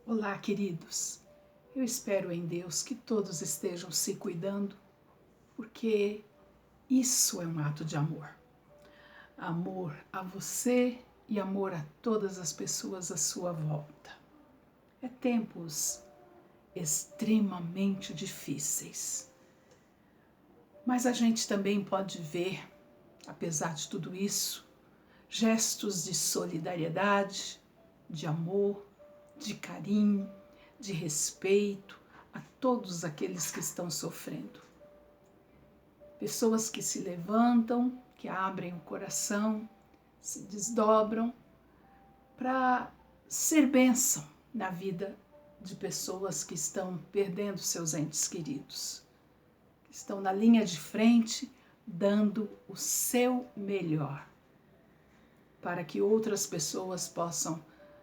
Olá, queridos. Eu espero em Deus que todos estejam se cuidando, porque isso é um ato de amor. Amor a você e amor a todas as pessoas à sua volta. É tempos extremamente difíceis. Mas a gente também pode ver, apesar de tudo isso, gestos de solidariedade, de amor, de carinho, de respeito a todos aqueles que estão sofrendo. Pessoas que se levantam, que abrem o coração, se desdobram para ser bênção na vida de pessoas que estão perdendo seus entes queridos, que estão na linha de frente dando o seu melhor para que outras pessoas possam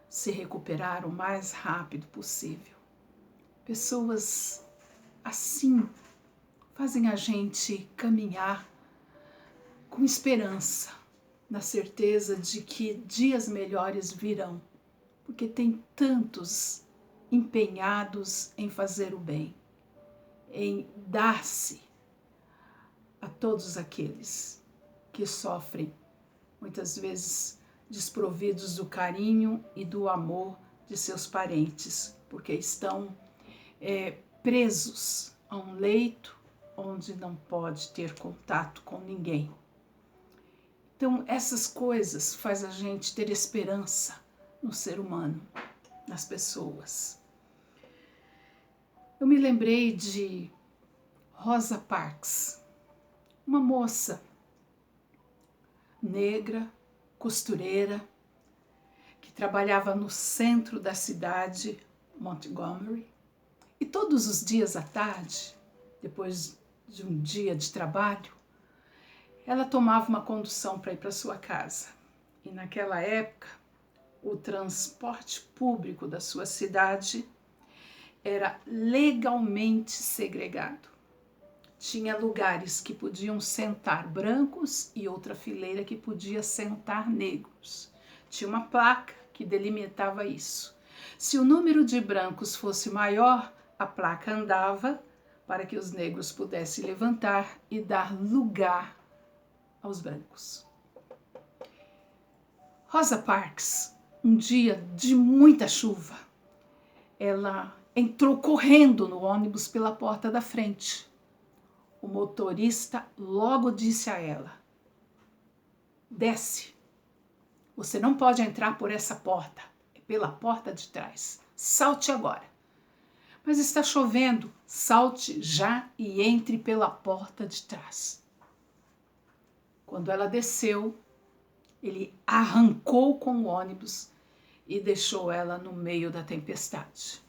se recuperar o mais rápido possível. Pessoas assim fazem a gente caminhar com esperança, na certeza de que dias melhores virão, porque tem tantos empenhados em fazer o bem, em dar-se a todos aqueles que sofrem, muitas vezes desprovidos do carinho e do amor de seus parentes, porque estão presos a um leito onde não pode ter contato com ninguém. Então, essas coisas faz a gente ter esperança no ser humano, nas pessoas. Eu me lembrei de Rosa Parks, uma moça negra, costureira, que trabalhava no centro da cidade, Montgomery, e todos os dias à tarde, depois de um dia de trabalho, ela tomava uma condução para ir para sua casa. E naquela época, o transporte público da sua cidade era legalmente segregado. Tinha lugares que podiam sentar brancos e outra fileira que podia sentar negros. Tinha uma placa que delimitava isso. Se o número de brancos fosse maior, a placa andava para que os negros pudessem levantar e dar lugar aos brancos. Rosa Parks, um dia de muita chuva, ela entrou correndo no ônibus pela porta da frente. O motorista logo disse a ela: desce, você não pode entrar por essa porta, é pela porta de trás, salte agora. Mas está chovendo, salte já e entre pela porta de trás. Quando ela desceu, ele arrancou com o ônibus e deixou ela no meio da tempestade.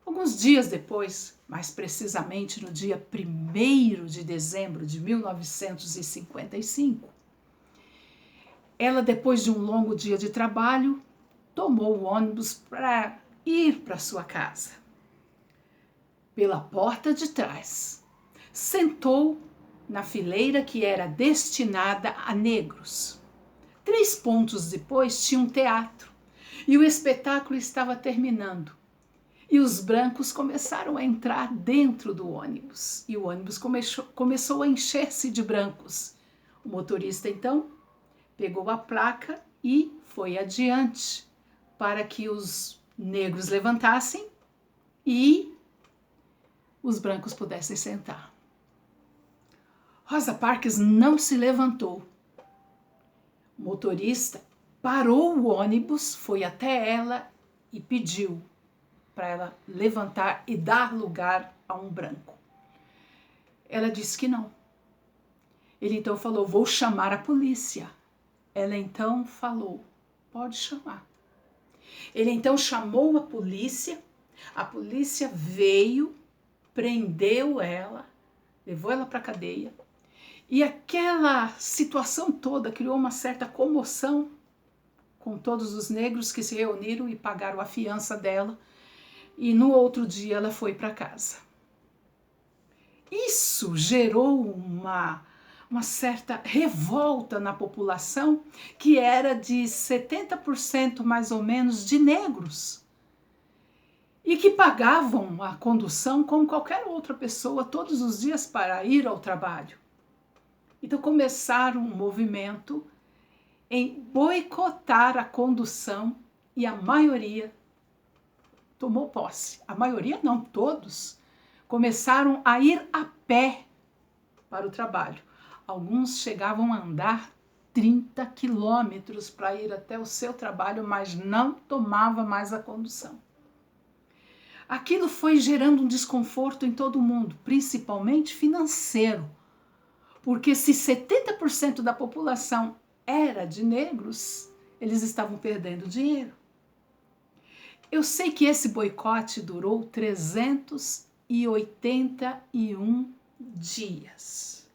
Alguns dias depois, mais precisamente no dia 1º de dezembro de 1955, ela, depois de um longo dia de trabalho, tomou o ônibus para ir para sua casa. Pela porta de trás, sentou na fileira que era destinada a negros. 3 pontos depois tinha um teatro e o espetáculo estava terminando. E os brancos começaram a entrar dentro do ônibus. E o ônibus começou a encher-se de brancos. O motorista, então, pegou a placa e foi adiante para que os negros levantassem e os brancos pudessem sentar. Rosa Parks não se levantou. O motorista parou o ônibus, foi até ela e pediu para ela levantar e dar lugar a um branco. Ela disse que não. Ele então falou: vou chamar a polícia. Ela então falou: pode chamar. Ele então chamou a polícia veio, prendeu ela, levou ela para a cadeia, e aquela situação toda criou uma certa comoção com todos os negros que se reuniram e pagaram a fiança dela. E no outro dia ela foi para casa. Isso gerou uma certa revolta na população, que era de 70% mais ou menos de negros, e que pagavam a condução como qualquer outra pessoa todos os dias para ir ao trabalho. Então começaram um movimento em boicotar a condução e a maioria tomou posse. A maioria não, todos começaram a ir a pé para o trabalho. Alguns chegavam a andar 30 quilômetros para ir até o seu trabalho, mas não tomava mais a condução. Aquilo foi gerando um desconforto em todo mundo, principalmente financeiro, porque se 70% da população era de negros, eles estavam perdendo dinheiro. Eu sei que esse boicote durou 381 dias.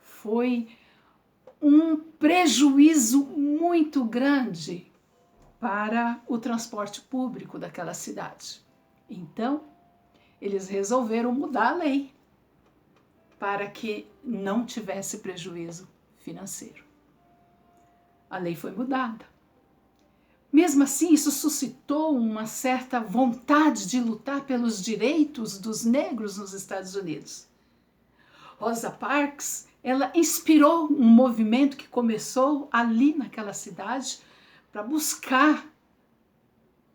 Foi um prejuízo muito grande para o transporte público daquela cidade. Então, eles resolveram mudar a lei para que não tivesse prejuízo financeiro. A lei foi mudada. Mesmo assim, isso suscitou uma certa vontade de lutar pelos direitos dos negros nos Estados Unidos. Rosa Parks, ela inspirou um movimento que começou ali naquela cidade para buscar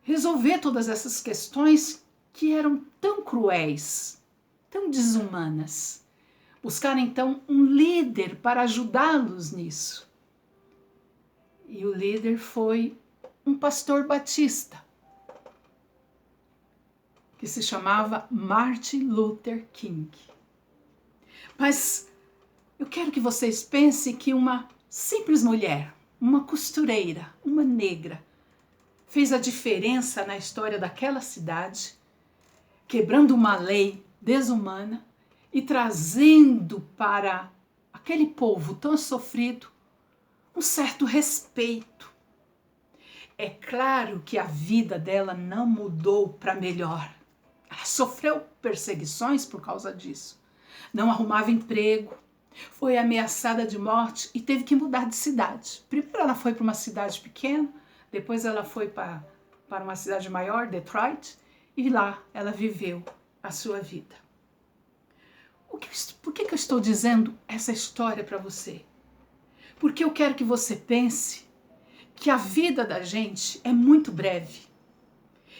resolver todas essas questões que eram tão cruéis, tão desumanas. Buscar então um líder para ajudá-los nisso. E o líder foi um pastor batista, que se chamava Martin Luther King. Mas eu quero que vocês pensem que uma simples mulher, uma costureira, uma negra, fez a diferença na história daquela cidade, quebrando uma lei desumana e trazendo para aquele povo tão sofrido um certo respeito. É claro que a vida dela não mudou para melhor. Ela sofreu perseguições por causa disso. Não arrumava emprego, foi ameaçada de morte e teve que mudar de cidade. Primeiro ela foi para uma cidade pequena, depois ela foi para uma cidade maior, Detroit, e lá ela viveu a sua vida. Por que eu estou dizendo essa história para você? Porque eu quero que você pense que a vida da gente é muito breve.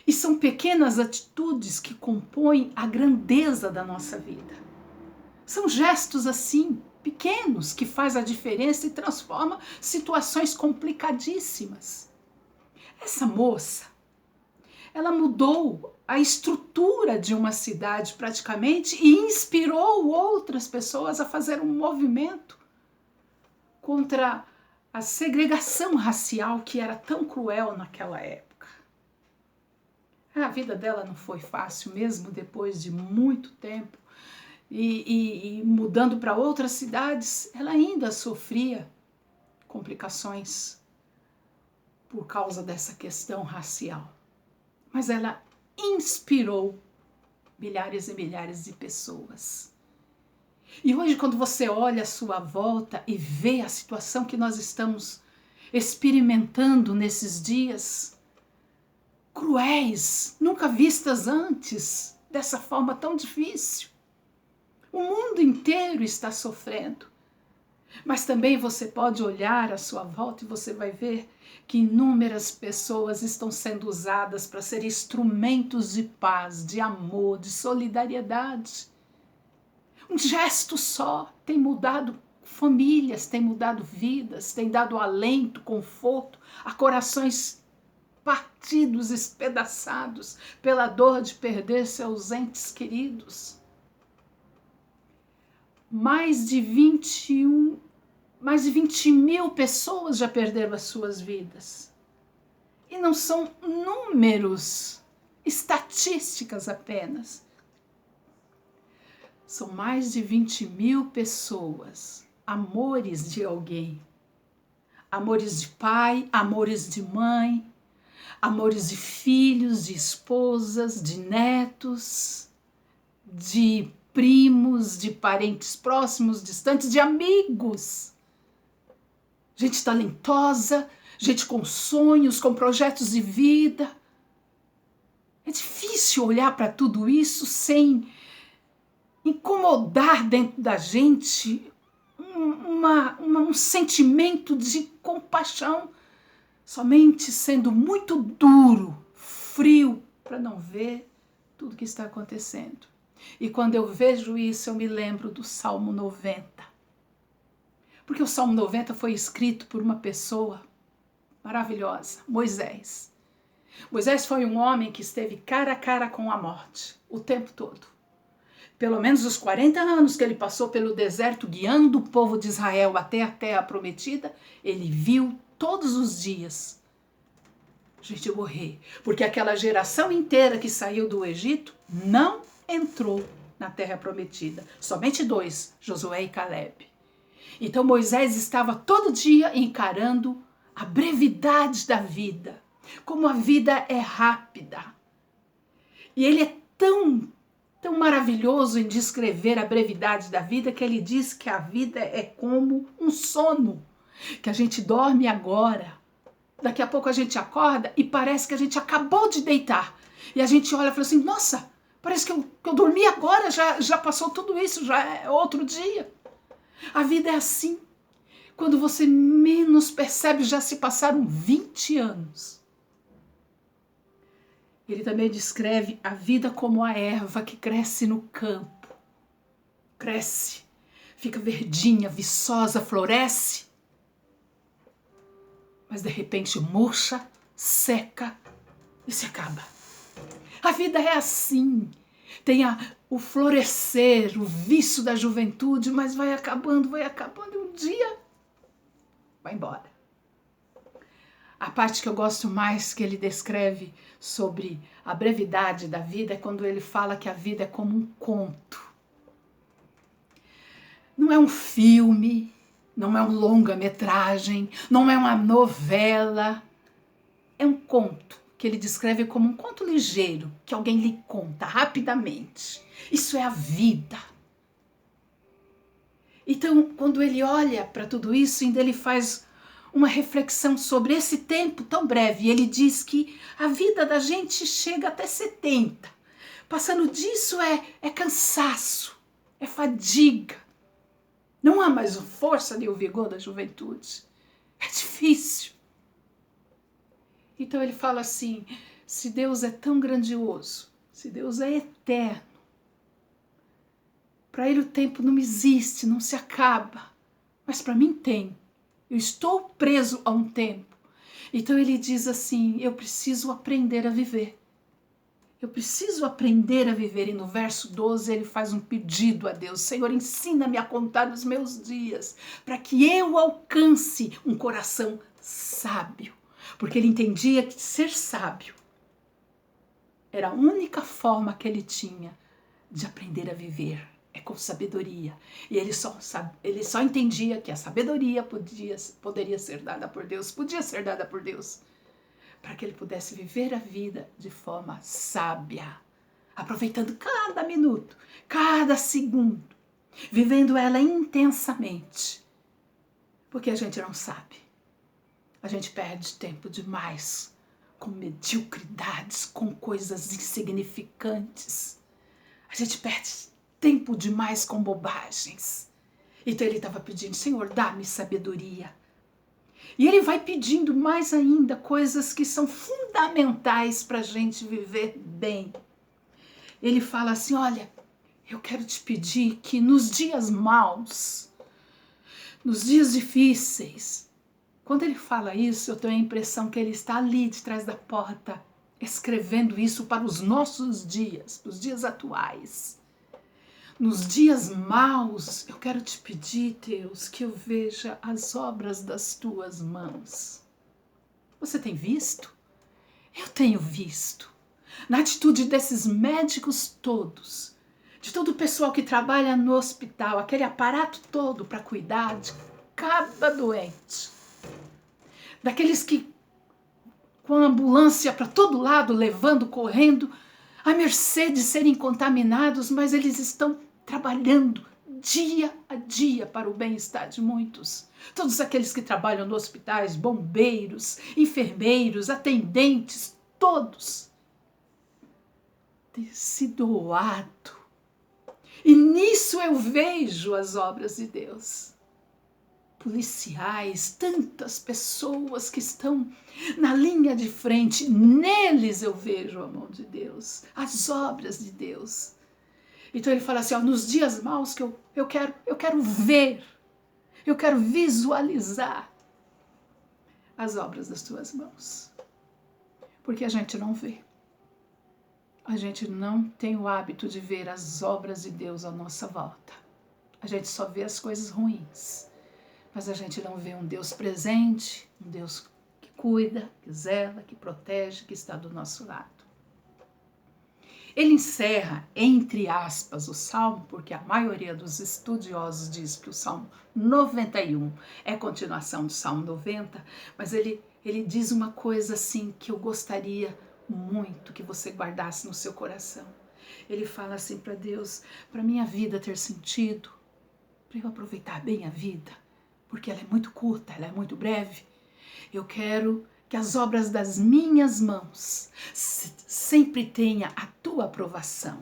E são pequenas atitudes que compõem a grandeza da nossa vida. São gestos assim, pequenos, que faz a diferença e transforma situações complicadíssimas. Essa moça, ela mudou a estrutura de uma cidade praticamente e inspirou outras pessoas a fazer um movimento contra a segregação racial que era tão cruel naquela época. A vida dela não foi fácil, mesmo depois de muito tempo e mudando para outras cidades, ela ainda sofria complicações por causa dessa questão racial. Mas ela inspirou milhares e milhares de pessoas. E hoje, quando você olha à sua volta e vê a situação que nós estamos experimentando nesses dias, cruéis, nunca vistas antes, dessa forma tão difícil. O mundo inteiro está sofrendo. Mas também você pode olhar à sua volta e você vai ver que inúmeras pessoas estão sendo usadas para ser instrumentos de paz, de amor, de solidariedade. Um gesto só tem mudado famílias, tem mudado vidas, tem dado alento, conforto a corações partidos, espedaçados pela dor de perder seus entes queridos. Mais de 20 mil pessoas já perderam as suas vidas. E não são números, estatísticas apenas. São mais de 20 mil pessoas, amores de alguém. Amores de pai, amores de mãe, amores de filhos, de esposas, de netos, de primos, de parentes próximos, distantes, de amigos. Gente talentosa, gente com sonhos, com projetos de vida. É difícil olhar para tudo isso sem incomodar dentro da gente um sentimento de compaixão, somente sendo muito duro, frio, para não ver tudo que está acontecendo. E quando eu vejo isso, eu me lembro do Salmo 90. Porque o Salmo 90 foi escrito por uma pessoa maravilhosa, Moisés. Moisés foi um homem que esteve cara a cara com a morte o tempo todo. Pelo menos os 40 anos que ele passou pelo deserto guiando o povo de Israel até a terra prometida, ele viu todos os dias gente morrer. Porque aquela geração inteira que saiu do Egito não entrou na terra prometida. Somente 2, Josué e Calebe. Então Moisés estava todo dia encarando a brevidade da vida, como a vida é rápida. E ele é tão maravilhoso em descrever a brevidade da vida que ele diz que a vida é como um sono, que a gente dorme agora, daqui a pouco a gente acorda e parece que a gente acabou de deitar. E a gente olha e fala assim, nossa, parece que eu dormi agora, já passou tudo isso, já é outro dia. A vida é assim. Quando você menos percebe, já se passaram 20 anos. Ele também descreve a vida como a erva que cresce no campo. Cresce, fica verdinha, viçosa, floresce. Mas de repente murcha, seca e se acaba. A vida é assim. Tem o florescer, o vício da juventude, mas vai acabando e um dia vai embora. A parte que eu gosto mais que ele descreve sobre a brevidade da vida é quando ele fala que a vida é como um conto. Não é um filme, não é um longa-metragem, não é uma novela. É um conto que ele descreve como um conto ligeiro, que alguém lhe conta rapidamente. Isso é a vida. Então, quando ele olha para tudo isso, ainda ele faz uma reflexão sobre esse tempo tão breve. E ele diz que a vida da gente chega até 70. Passando disso é cansaço, é fadiga. Não há mais a força nem o vigor da juventude. É difícil. Então ele fala assim, se Deus é tão grandioso, se Deus é eterno, para ele o tempo não existe, não se acaba, mas para mim tem. Eu estou preso a um tempo. Então ele diz assim, eu preciso aprender a viver. Eu preciso aprender a viver. E no verso 12 ele faz um pedido a Deus. Senhor, ensina-me a contar os meus dias, para que eu alcance um coração sábio. Porque ele entendia que ser sábio era a única forma que ele tinha de aprender a viver. É com sabedoria. E ele só entendia que a sabedoria poderia ser dada por Deus, podia ser dada por Deus, para que ele pudesse viver a vida de forma sábia, aproveitando cada minuto, cada segundo, vivendo ela intensamente. Porque a gente não sabe. A gente perde tempo demais com mediocridades, com coisas insignificantes. A gente perde tempo demais com bobagens. Então ele estava pedindo, Senhor, dá-me sabedoria. E ele vai pedindo mais ainda coisas que são fundamentais para a gente viver bem. Ele fala assim, olha, eu quero te pedir que nos dias maus, nos dias difíceis, quando ele fala isso, eu tenho a impressão que ele está ali de trás da porta, escrevendo isso para os nossos dias, os dias atuais. Nos dias maus, eu quero te pedir, Deus, que eu veja as obras das tuas mãos. Você tem visto? Eu tenho visto. Na atitude desses médicos todos, de todo o pessoal que trabalha no hospital, aquele aparato todo para cuidar de cada doente. Daqueles que, com a ambulância para todo lado, levando, correndo, à mercê de serem contaminados, mas eles estão trabalhando dia a dia para o bem-estar de muitos. Todos aqueles que trabalham nos hospitais, bombeiros, enfermeiros, atendentes, todos têm se doado. E nisso eu vejo as obras de Deus. Policiais, tantas pessoas que estão na linha de frente, neles eu vejo a mão de Deus, as obras de Deus. Então ele fala assim, ó, nos dias maus que eu quero ver, eu quero visualizar as obras das tuas mãos. Porque a gente não vê. A gente não tem o hábito de ver as obras de Deus à nossa volta. A gente só vê as coisas ruins. Mas a gente não vê um Deus presente, um Deus que cuida, que zela, que protege, que está do nosso lado. Ele encerra, entre aspas, o Salmo, porque a maioria dos estudiosos diz que o Salmo 91 é continuação do Salmo 90, mas ele diz uma coisa assim que eu gostaria muito que você guardasse no seu coração. Ele fala assim para Deus, para minha vida ter sentido, para eu aproveitar bem a vida, porque ela é muito curta, ela é muito breve. Eu quero que as obras das minhas mãos sempre tenham a tua aprovação.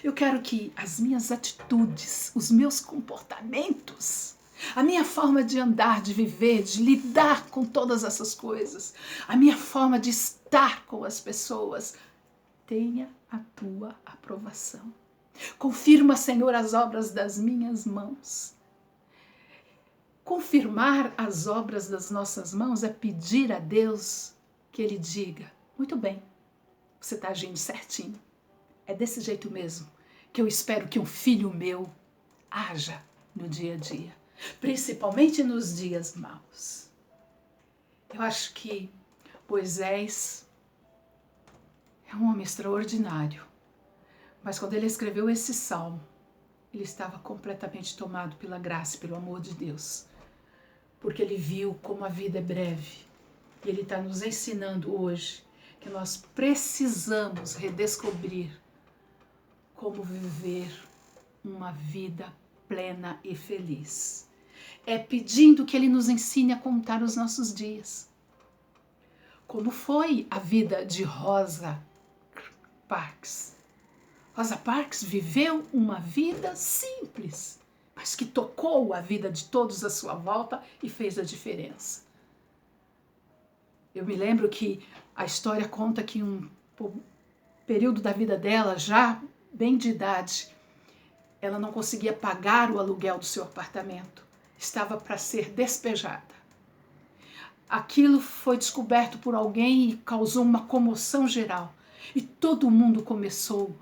Eu quero que as minhas atitudes, os meus comportamentos, a minha forma de andar, de viver, de lidar com todas essas coisas, a minha forma de estar com as pessoas, tenha a tua aprovação. Confirma, Senhor, as obras das minhas mãos. Confirmar as obras das nossas mãos é pedir a Deus que Ele diga, muito bem, você está agindo certinho. É desse jeito mesmo que eu espero que um filho meu haja no dia a dia, principalmente nos dias maus. Eu acho que Moisés é um homem extraordinário, mas quando ele escreveu esse salmo, ele estava completamente tomado pela graça e pelo amor de Deus, porque ele viu como a vida é breve. E ele está nos ensinando hoje que nós precisamos redescobrir como viver uma vida plena e feliz. É pedindo que ele nos ensine a contar os nossos dias. Como foi a vida de Rosa Parks? Rosa Parks viveu uma vida simples, mas que tocou a vida de todos à sua volta e fez a diferença. Eu me lembro que a história conta que um período da vida dela, já bem de idade, ela não conseguia pagar o aluguel do seu apartamento. Estava para ser despejada. Aquilo foi descoberto por alguém e causou uma comoção geral. E todo mundo começou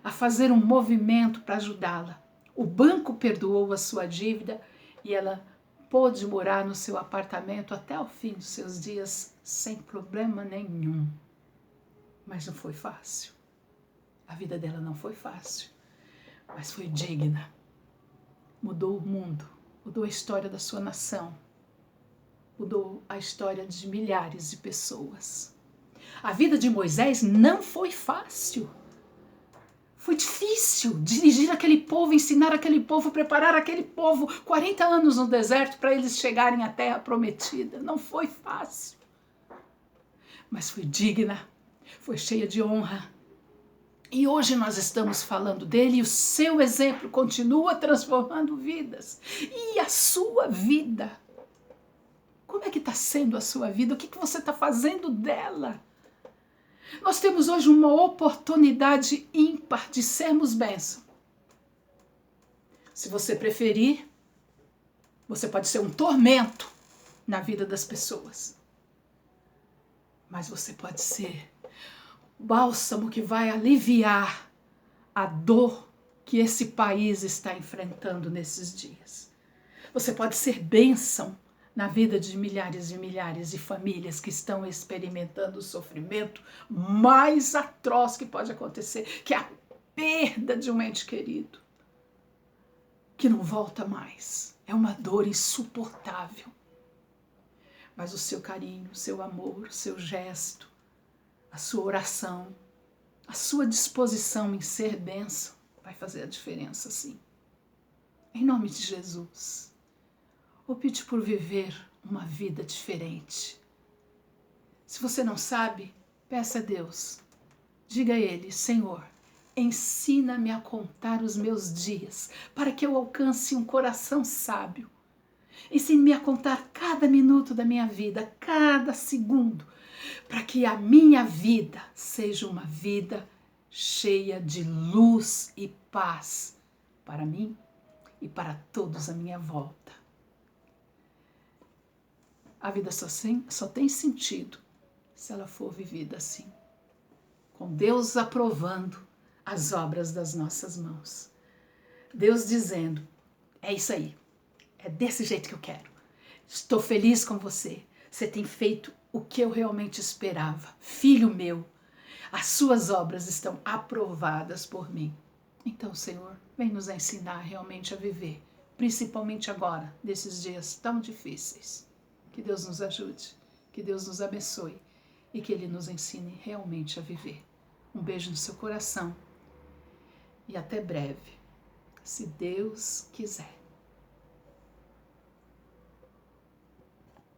a fazer um movimento para ajudá-la. O banco perdoou a sua dívida e ela pôde morar no seu apartamento até o fim dos seus dias sem problema nenhum. Mas não foi fácil. A vida dela não foi fácil, mas foi digna. Mudou o mundo, mudou a história da sua nação, mudou a história de milhares de pessoas. A vida de Moisés não foi fácil. Foi difícil dirigir aquele povo, ensinar aquele povo, preparar aquele povo 40 anos no deserto para eles chegarem à terra prometida. Não foi fácil, mas foi digna, foi cheia de honra. E hoje nós estamos falando dele e o seu exemplo continua transformando vidas. E a sua vida? Como é que está sendo a sua vida? O que você está fazendo dela? Nós temos hoje uma oportunidade ímpar de sermos bênção. Se você preferir, você pode ser um tormento na vida das pessoas. Mas você pode ser o bálsamo que vai aliviar a dor que esse país está enfrentando nesses dias. Você pode ser bênção na vida de milhares e milhares de famílias que estão experimentando o sofrimento mais atroz que pode acontecer, que é a perda de um ente querido, que não volta mais. É uma dor insuportável. Mas o seu carinho, o seu amor, o seu gesto, a sua oração, a sua disposição em ser bênção, vai fazer a diferença, sim. Em nome de Jesus, opte por viver uma vida diferente. Se você não sabe, peça a Deus. Diga a Ele: Senhor, ensina-me a contar os meus dias, para que eu alcance um coração sábio. Ensine-me a contar cada minuto da minha vida, cada segundo, para que a minha vida seja uma vida cheia de luz e paz para mim e para todos à minha volta. A vida só tem sentido se ela for vivida assim, com Deus aprovando as obras das nossas mãos. Deus dizendo: é isso aí, é desse jeito que eu quero. Estou feliz com você. Você tem feito o que eu realmente esperava. Filho meu, as suas obras estão aprovadas por mim. Então, Senhor, vem nos ensinar realmente a viver, principalmente agora, nesses dias tão difíceis. Que Deus nos ajude, que Deus nos abençoe e que Ele nos ensine realmente a viver. Um beijo no seu coração e até breve, se Deus quiser.